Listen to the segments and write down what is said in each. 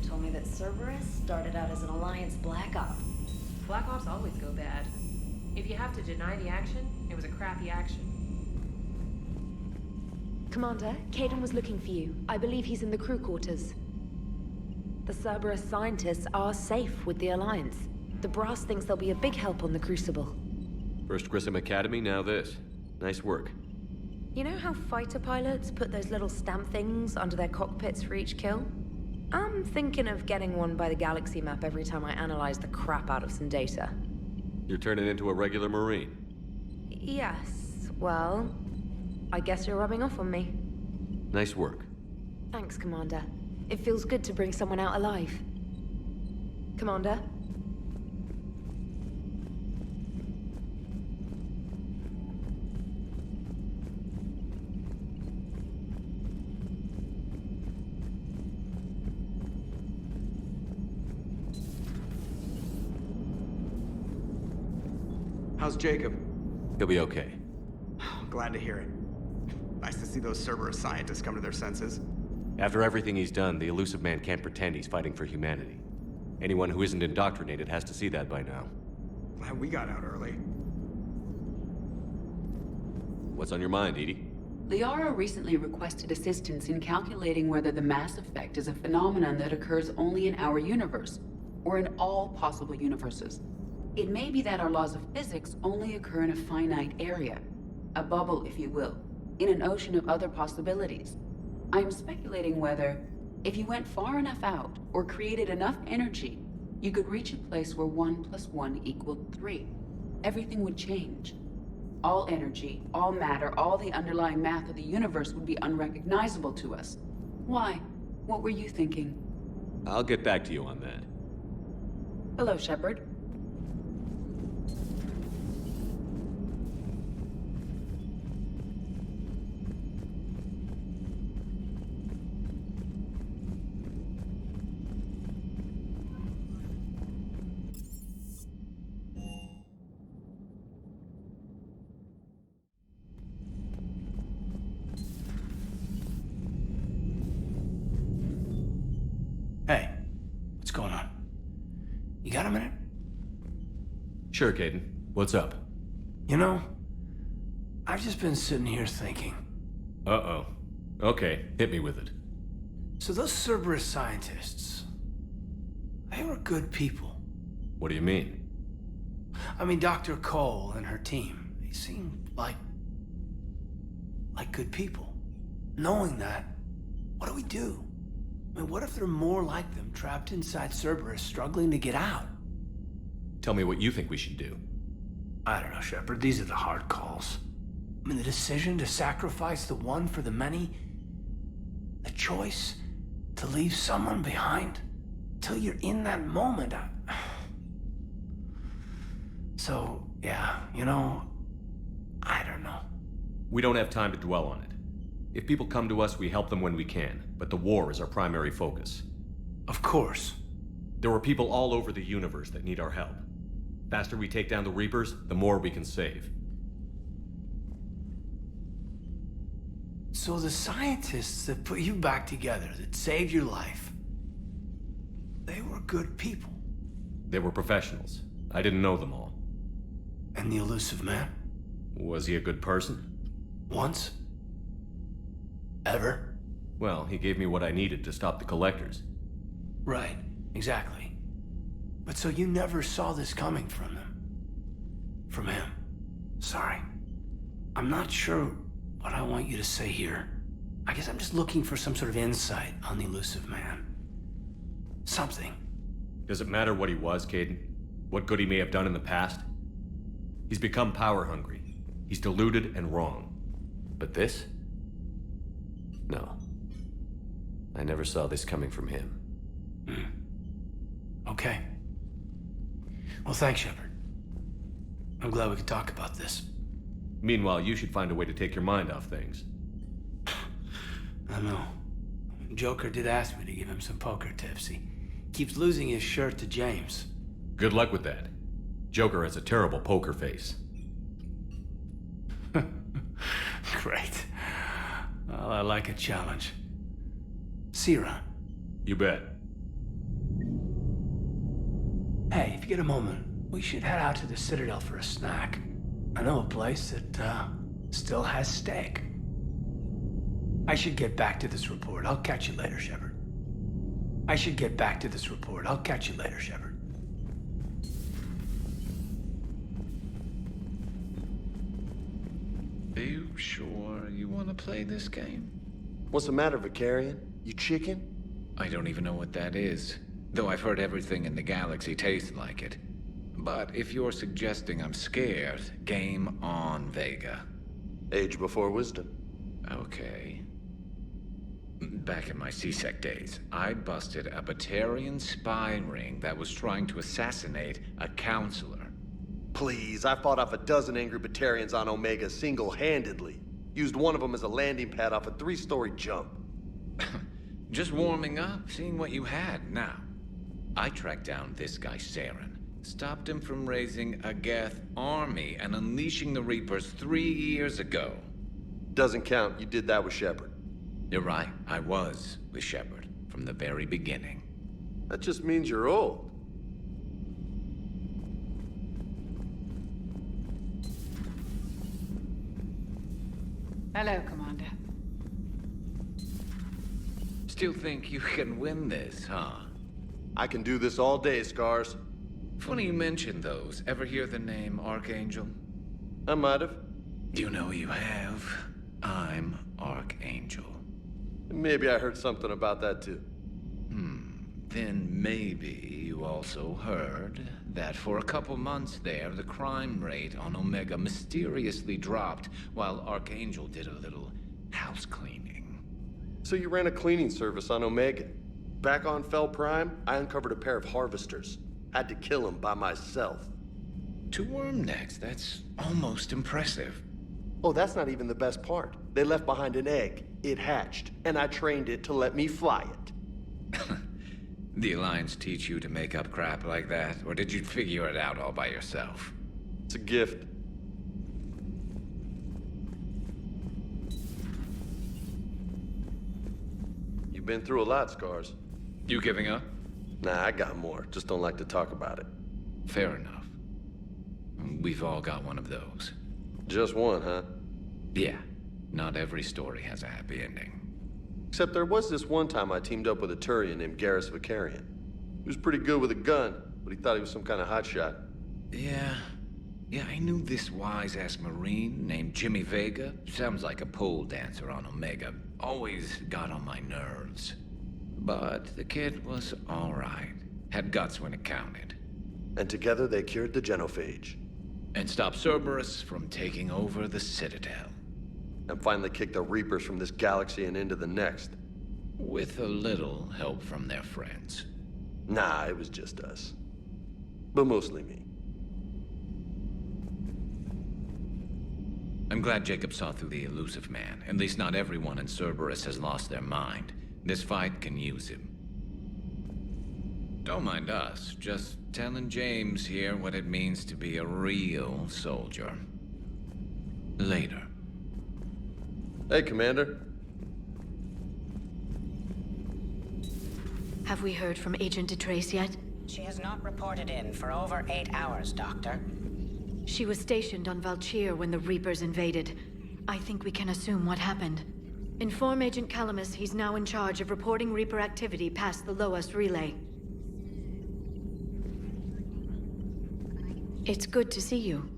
Told me that Cerberus started out as an Alliance Black Op. Black Ops always go bad. If you have to deny the action, it was a crappy action. Commander, Caden was looking for you. I believe he's in the crew quarters. The Cerberus scientists are safe with the Alliance. The brass thinks they'll be a big help on the Crucible. First Grissom Academy, now this. Nice work. You know how fighter pilots put those little stamp things under their cockpits for each kill? I'm thinking of getting one by the galaxy map every time I analyze the crap out of some data. You're turning into a regular Marine. Yes, well, I guess you're rubbing off on me. Nice work. Thanks, Commander. It feels good to bring someone out alive. Commander? How's Jacob? He'll be okay. I'm glad to hear it. Nice to see those Cerberus scientists come to their senses. After everything he's done, the elusive man can't pretend he's fighting for humanity. Anyone who isn't indoctrinated has to see that by now. Glad we got out early. What's on your mind, Edie? Liara recently requested assistance in calculating whether the mass effect is a phenomenon that occurs only in our universe, or in all possible universes. It may be that our laws of physics only occur in a finite area, a bubble, if you will, in an ocean of other possibilities. I'm speculating whether, if you went far enough out, or created enough energy, you could reach a place where 1 + 1 = 3. Everything would change. All energy, all matter, all the underlying math of the universe would be unrecognizable to us. Why? What were you thinking? I'll get back to you on that. Hello, Shepard. Hey, what's going on? You got a minute? Sure, Caden. What's up? You know, I've just been sitting here thinking. Uh-oh. Okay, hit me with it. So those Cerberus scientists, they were good people. What do you mean? I mean, Dr. Cole and her team, they seemed like good people. Knowing that, what do we do? I mean, what if there are more like them trapped inside Cerberus struggling to get out? Tell me what you think we should do. I don't know, Shepard. These are the hard calls. I mean, the decision to sacrifice the one for the many, the choice to leave someone behind till you're in that moment. So, yeah, you know, I don't know. We don't have time to dwell on it. If people come to us, we help them when we can, but the war is our primary focus. Of course. There are people all over the universe that need our help. Faster we take down the Reapers, the more we can save. So the scientists that put you back together, that saved your life, they were good people. They were professionals. I didn't know them all. And the elusive man? Was he a good person? Once? Ever? Well, he gave me what I needed to stop the collectors. Right, exactly. But so you never saw this coming from them? From him? Sorry. I'm not sure what I want you to say here. I guess I'm just looking for some sort of insight on the elusive man. Something. Does it matter what he was, Caden? What good he may have done in the past? He's become power-hungry. He's deluded and wrong. But this? No. I never saw this coming from him. Okay. Well, thanks, Shepard. I'm glad we could talk about this. Meanwhile, you should find a way to take your mind off things. I know. Joker did ask me to give him some poker tips. He keeps losing his shirt to James. Good luck with that. Joker has a terrible poker face. Great. Well, I like a challenge. See you around. You bet. Hey, if you get a moment, we should head out to the Citadel for a snack. I know a place that, still has steak. I should get back to this report. I'll catch you later, Shepard. Are you sure you want to play this game? What's the matter, Vicarian? You chicken? I don't even know what that is, though I've heard everything in the galaxy tastes like it. But if you're suggesting I'm scared, game on, Vega. Age before wisdom. Okay. Back in my C-Sec days, I busted a Batarian spy ring that was trying to assassinate a counselor. Please, I fought off a dozen angry Batarians on Omega single-handedly. Used one of them as a landing pad off a 3-story jump. Just warming up, seeing what you had. Now, I tracked down this guy, Saren. Stopped him from raising a Geth army and unleashing the Reapers 3 years ago. Doesn't count. You did that with Shepard. You're right, I was with Shepard from the very beginning. That just means you're old. Hello, Commander. Still think you can win this, huh? I can do this all day, Scars. Funny you mention those. Ever hear the name Archangel? I might have. You know you have. I'm Archangel. Maybe I heard something about that too. Then maybe you also heard that for a couple months there, the crime rate on Omega mysteriously dropped while Archangel did a little house cleaning. So you ran a cleaning service on Omega. Back on Fel Prime, I uncovered a pair of harvesters. Had to kill them by myself. 2 worm necks, that's almost impressive. Oh, that's not even the best part. They left behind an egg. It hatched, and I trained it to let me fly it. The Alliance teach you to make up crap like that, or did you figure it out all by yourself? It's a gift. You've been through a lot, Scars. You giving up? Nah, I got more. Just don't like to talk about it. Fair enough. We've all got one of those. Just one, huh? Yeah, not every story has a happy ending. Except there was this one time I teamed up with a Turian named Garrus Vicarian. He was pretty good with a gun, but he thought he was some kind of hotshot. Yeah, I knew this wise-ass Marine named Jimmy Vega. Sounds like a pole dancer on Omega. Always got on my nerves. But the kid was all right. Had guts when it counted. And together they cured the genophage. And stopped Cerberus from taking over the Citadel. And finally kicked the Reapers from this galaxy and into the next. With a little help from their friends. Nah, it was just us. But mostly me. I'm glad Jacob saw through the elusive man. At least not everyone in Cerberus has lost their mind. This fight can use him. Don't mind us, just telling James here what it means to be a real soldier. Later. Hey, Commander. Have we heard from Agent DeTrace yet? She has not reported in for over 8 hours, Doctor. She was stationed on Valchir when the Reapers invaded. I think we can assume what happened. Inform Agent Calamus he's now in charge of reporting Reaper activity past the Loas relay. It's good to see you.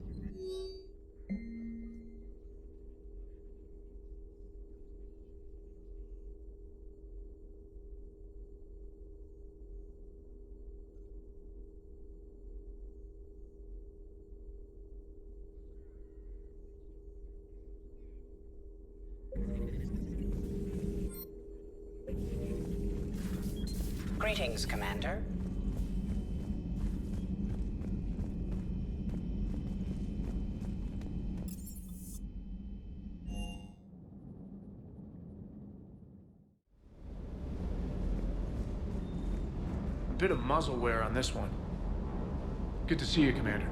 Greetings, Commander. A bit of muzzle wear on this one. Good to see you, Commander.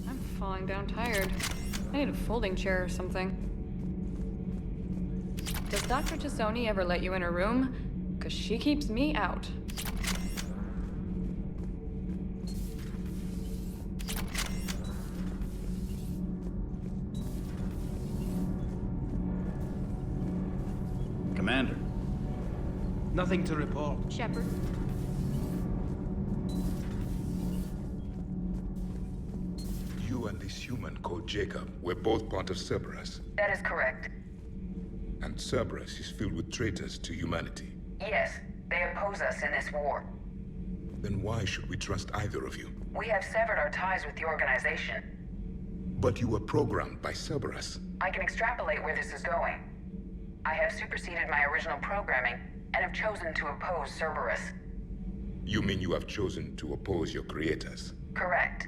I'm falling down tired. I need a folding chair or something. Does Dr. Tassoni ever let you in her room? 'Cause she keeps me out. Commander. Nothing to report. Shepard. You and this human called Jacob were both part of Cerberus. That is correct. And Cerberus is filled with traitors to humanity. Yes, they oppose us in this war. Then why should we trust either of you? We have severed our ties with the organization. But you were programmed by Cerberus. I can extrapolate where this is going. I have superseded my original programming and have chosen to oppose Cerberus. You mean you have chosen to oppose your creators? Correct.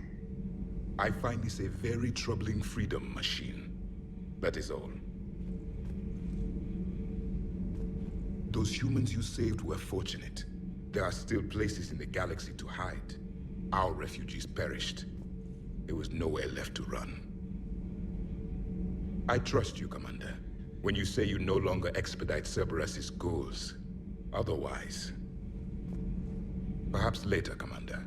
I find this a very troubling freedom machine. That is all. Those humans you saved were fortunate. There are still places in the galaxy to hide. Our refugees perished. There was nowhere left to run. I trust you, Commander, when you say you no longer expedite Cerberus's goals. Otherwise... Perhaps later, Commander.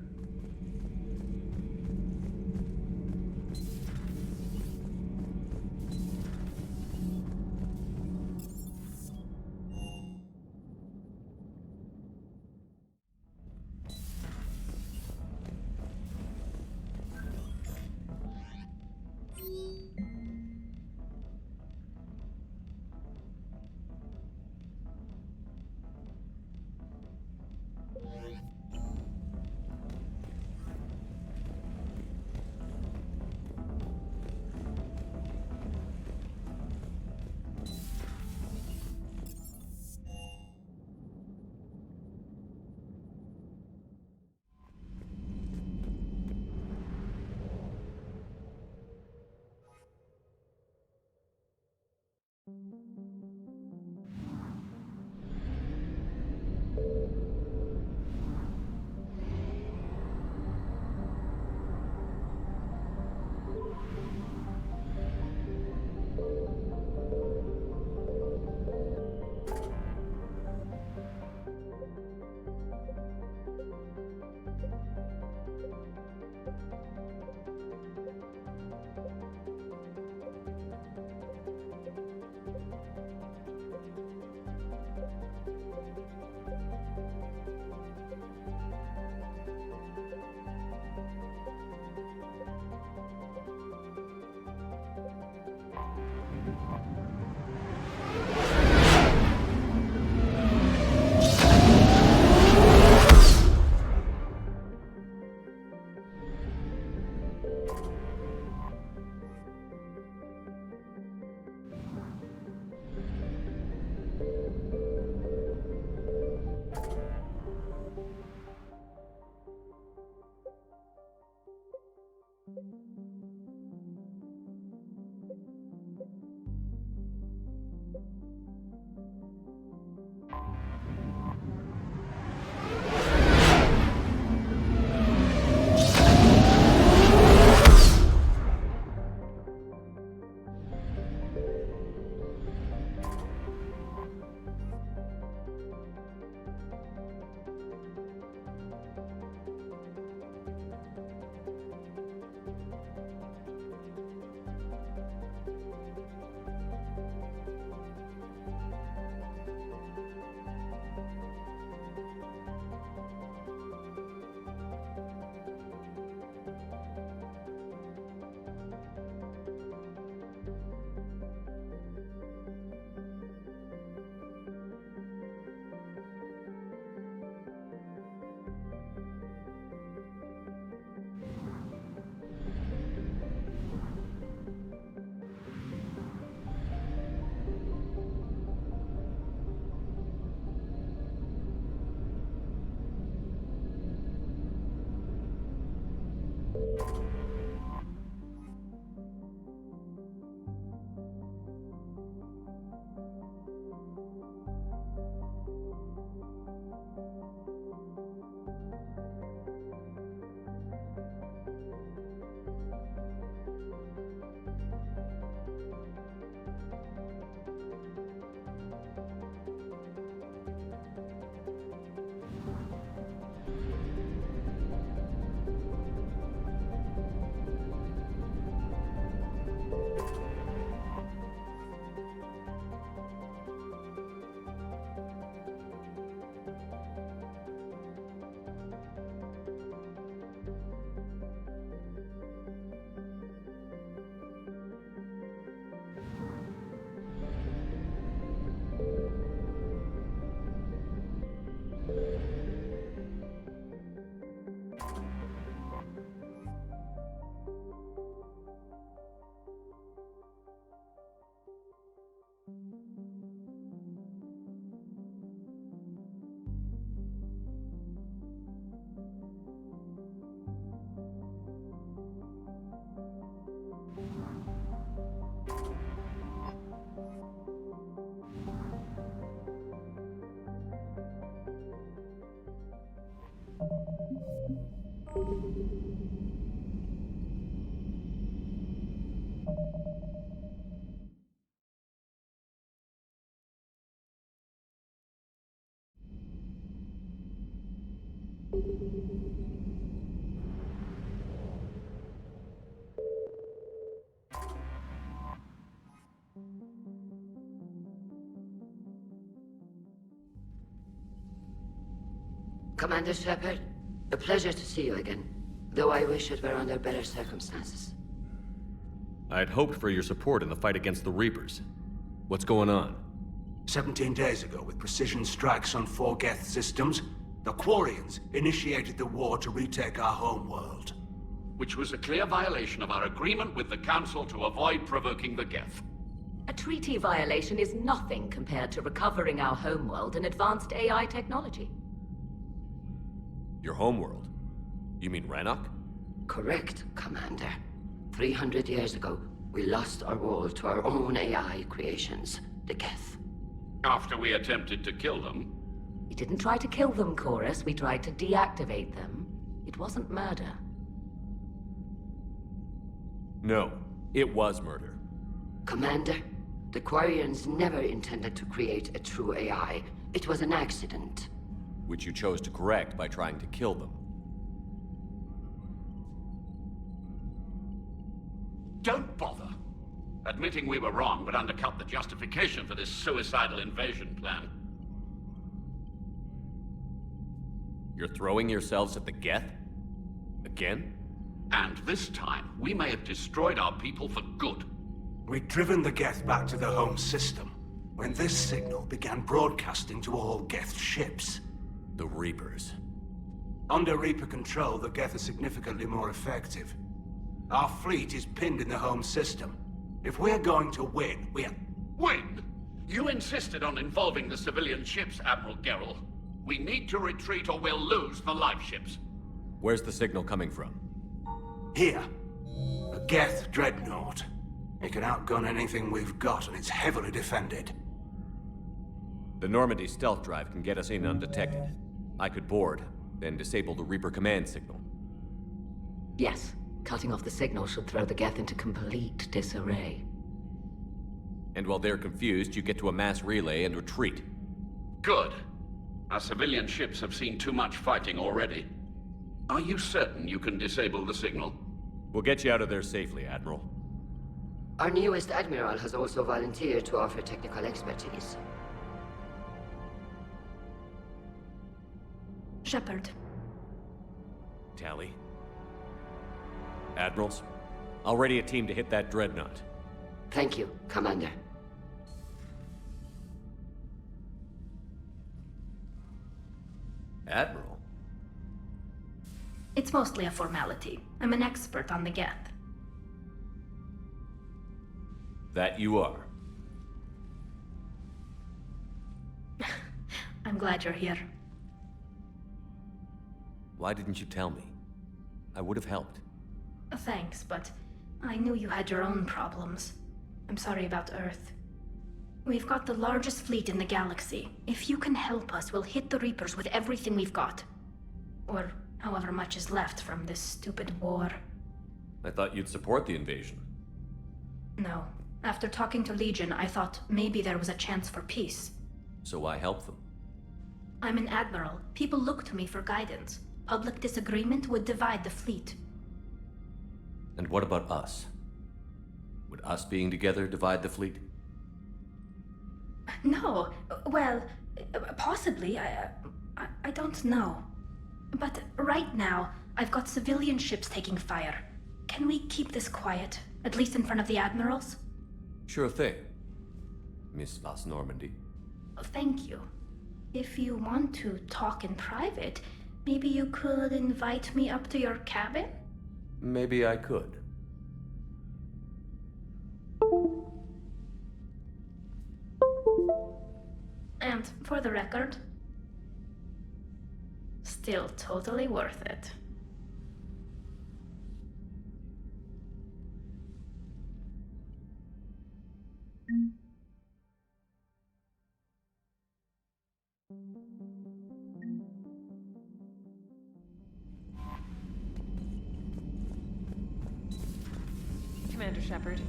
Commander Shepard, a pleasure to see you again, though I wish it were under better circumstances. I had hoped for your support in the fight against the Reapers. What's going on? 17 days ago, with precision strikes on 4 Geth systems, the Quarians initiated the war to retake our homeworld. Which was a clear violation of our agreement with the Council to avoid provoking the Geth. A treaty violation is nothing compared to recovering our homeworld and advanced AI technology. Your homeworld? You mean Rannoch? Correct, Commander. 300 years ago, we lost our world to our own AI creations, the Geth. After we attempted to kill them? We didn't try to kill them, Chorus. We tried to deactivate them. It wasn't murder. No, it was murder. Commander, the Quarians never intended to create a true AI. It was an accident. Which you chose to correct by trying to kill them. Don't bother. Admitting we were wrong would undercut the justification for this suicidal invasion plan. You're throwing yourselves at the Geth? Again? And this time, we may have destroyed our people for good. We'd driven the Geth back to the home system, when this signal began broadcasting to all Geth ships. The Reapers. Under Reaper control, the Geth are significantly more effective. Our fleet is pinned in the home system. If we're going to win, Win? You insisted on involving the civilian ships, Admiral Gerrel. We need to retreat or we'll lose the live ships. Where's the signal coming from? Here. A Geth dreadnought. It can outgun anything we've got, and it's heavily defended. The Normandy stealth drive can get us in undetected. I could board, then disable the Reaper command signal. Yes. Cutting off the signal should throw the Geth into complete disarray. And while they're confused, you get to a mass relay and retreat. Good. Our civilian ships have seen too much fighting already. Are you certain you can disable the signal? We'll get you out of there safely, Admiral. Our newest Admiral has also volunteered to offer technical expertise. Shepard. Tally. Admirals, I'll ready a team to hit that dreadnought. Thank you, Commander. Admiral? It's mostly a formality. I'm an expert on the Geth. That you are. I'm glad you're here. Why didn't you tell me? I would have helped. Thanks, but I knew you had your own problems. I'm sorry about Earth. We've got the largest fleet in the galaxy. If you can help us, we'll hit the Reapers with everything we've got. Or however much is left from this stupid war. I thought you'd support the invasion. No. After talking to Legion, I thought maybe there was a chance for peace. So why help them? I'm an admiral. People look to me for guidance. Public disagreement would divide the fleet. And what about us? Would us being together divide the fleet? No. Well, possibly. I don't know. But right now, I've got civilian ships taking fire. Can we keep this quiet? At least in front of the admirals? Sure thing, Miss Vas Normandy. Thank you. If you want to talk in private, maybe you could invite me up to your cabin? Maybe I could. And for the record, still totally worth it. Commander Shepard.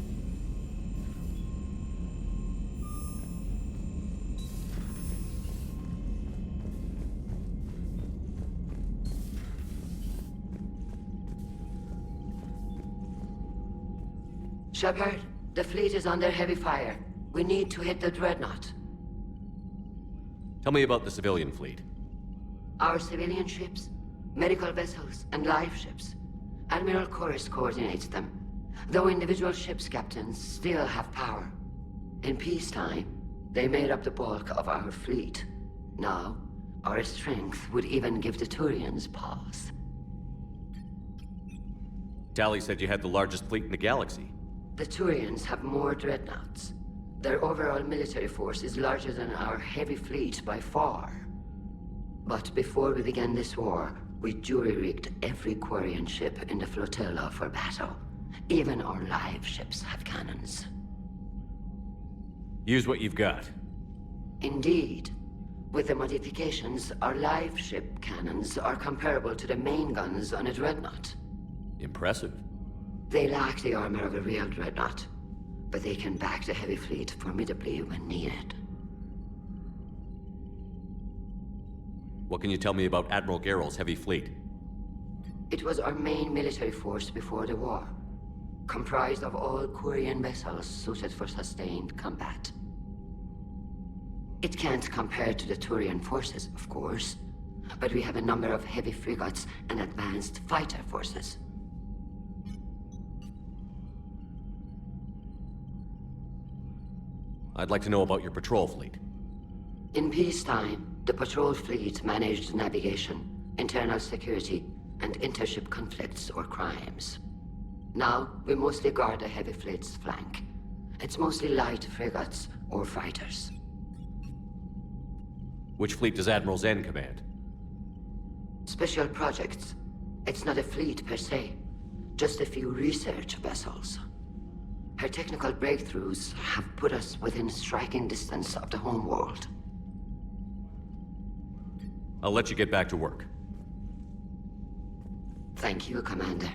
Shepard, the fleet is under heavy fire. We need to hit the dreadnought. Tell me about the civilian fleet. Our civilian ships, medical vessels, and life ships. Admiral Chorus coordinates them, though individual ships' captains still have power. In peacetime, they made up the bulk of our fleet. Now, our strength would even give the Turians pause. Tali said you had the largest fleet in the galaxy. The Turians have more dreadnoughts. Their overall military force is larger than our heavy fleet by far. But before we began this war, we jury-rigged every Quarian ship in the flotilla for battle. Even our live ships have cannons. Use what you've got. Indeed. With the modifications, our live ship cannons are comparable to the main guns on a dreadnought. Impressive. They lack the armor of a real dreadnought, but they can back the heavy fleet formidably when needed. What can you tell me about Admiral Geral's heavy fleet? It was our main military force before the war, comprised of all Quarian vessels suited for sustained combat. It can't compare to the Turian forces, of course, but we have a number of heavy frigates and advanced fighter forces. I'd like to know about your patrol fleet. In peacetime, the patrol fleet managed navigation, internal security, and intership conflicts or crimes. Now, we mostly guard the heavy fleet's flank. It's mostly light frigates or fighters. Which fleet does Admiral Zen command? Special projects. It's not a fleet per se, just a few research vessels. Her technical breakthroughs have put us within striking distance of the homeworld. I'll let you get back to work. Thank you, Commander.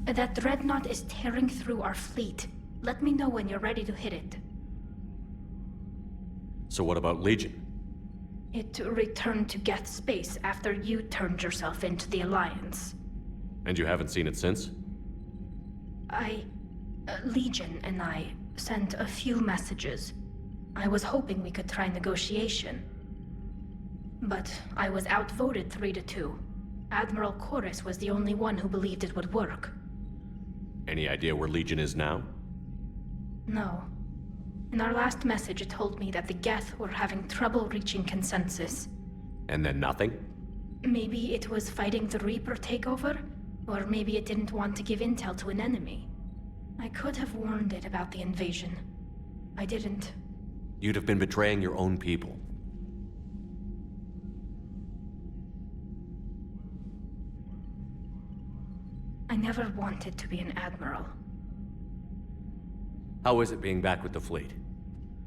That dreadnought is tearing through our fleet. Let me know when you're ready to hit it. So what about Legion? It returned to Geth space after you turned yourself into the Alliance. And you haven't seen it since? Legion and I sent a few messages. I was hoping we could try negotiation. But I was outvoted 3-2. Admiral Chorus was the only one who believed it would work. Any idea where Legion is now? No. In our last message, it told me that the Geth were having trouble reaching consensus. And then nothing? Maybe it was fighting the Reaper takeover, or maybe it didn't want to give intel to an enemy. I could have warned it about the invasion. I didn't. You'd have been betraying your own people. I never wanted to be an admiral. How is it being back with the fleet?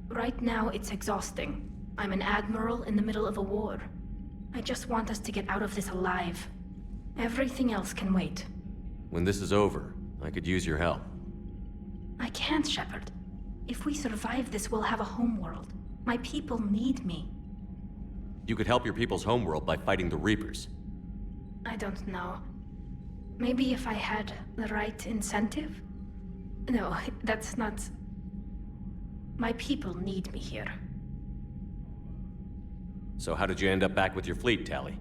Right now, it's exhausting. I'm an admiral in the middle of a war. I just want us to get out of this alive. Everything else can wait. When this is over, I could use your help. I can't, Shepard. If we survive this, we'll have a homeworld. My people need me. You could help your people's homeworld by fighting the Reapers. I don't know. Maybe if I had the right incentive? No, that's not... My people need me here. So how did you end up back with your fleet, Tali?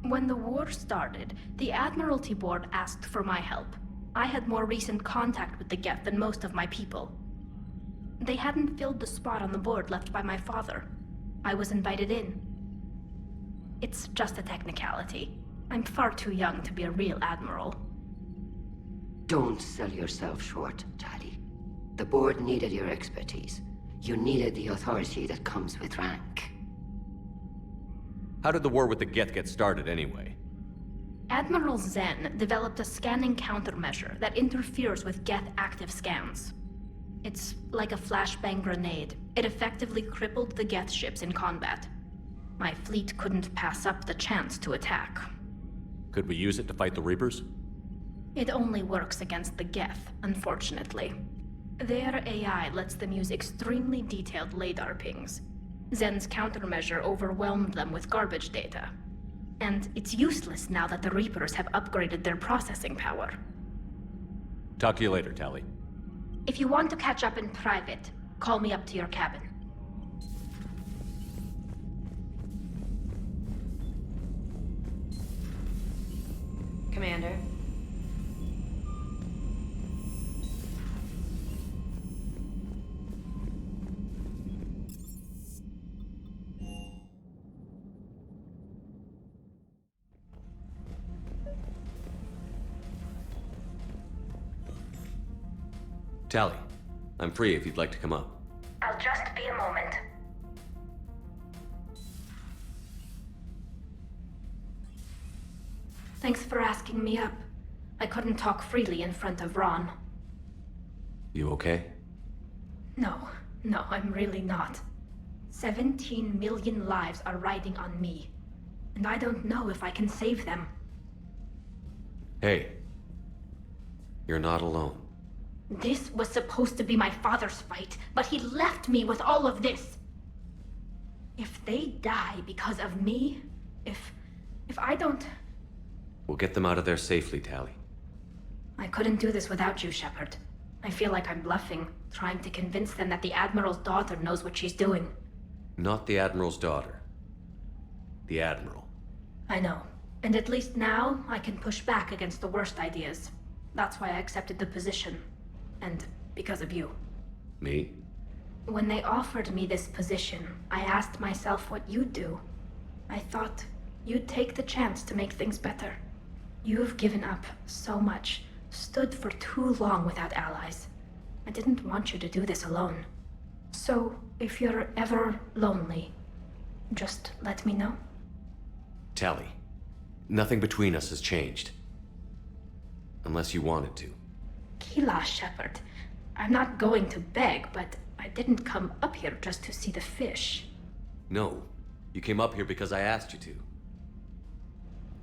When the war started, the Admiralty Board asked for my help. I had more recent contact with the Geth than most of my people. They hadn't filled the spot on the board left by my father. I was invited in. It's just a technicality. I'm far too young to be a real admiral. Don't sell yourself short, Tali. The board needed your expertise. You needed the authority that comes with rank. How did the war with the Geth get started, anyway? Admiral Zen developed a scanning countermeasure that interferes with Geth active scans. It's like a flashbang grenade. It effectively crippled the Geth ships in combat. My fleet couldn't pass up the chance to attack. Could we use it to fight the Reapers? It only works against the Geth, unfortunately. Their AI lets them use extremely detailed LADAR pings. Zen's countermeasure overwhelmed them with garbage data. And it's useless now that the Reapers have upgraded their processing power. Talk to you later, Tali. If you want to catch up in private, call me up to your cabin. Commander. Tali, I'm free if you'd like to come up. I'll just be a moment. Thanks for asking me up. I couldn't talk freely in front of Ron. You okay? No, I'm really not. 17 million lives are riding on me, and I don't know if I can save them. Hey, you're not alone. This was supposed to be my father's fight, but he left me with all of this. If they die because of me, if I don't... We'll get them out of there safely, Tali. I couldn't do this without you, Shepard. I feel like I'm bluffing, trying to convince them that the Admiral's daughter knows what she's doing. Not the Admiral's daughter. The Admiral. I know. And at least now, I can push back against the worst ideas. That's why I accepted the position. And because of you. Me? When they offered me this position, I asked myself what you'd do. I thought you'd take the chance to make things better. You've given up so much, stood for too long without allies. I didn't want you to do this alone. So, if you're ever lonely, just let me know. Tali, nothing between us has changed. Unless you wanted to. Kila, Shepard. I'm not going to beg, but I didn't come up here just to see the fish. No, you came up here because I asked you to.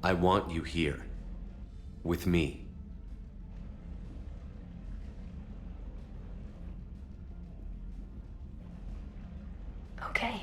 I want you here. With me. Okay.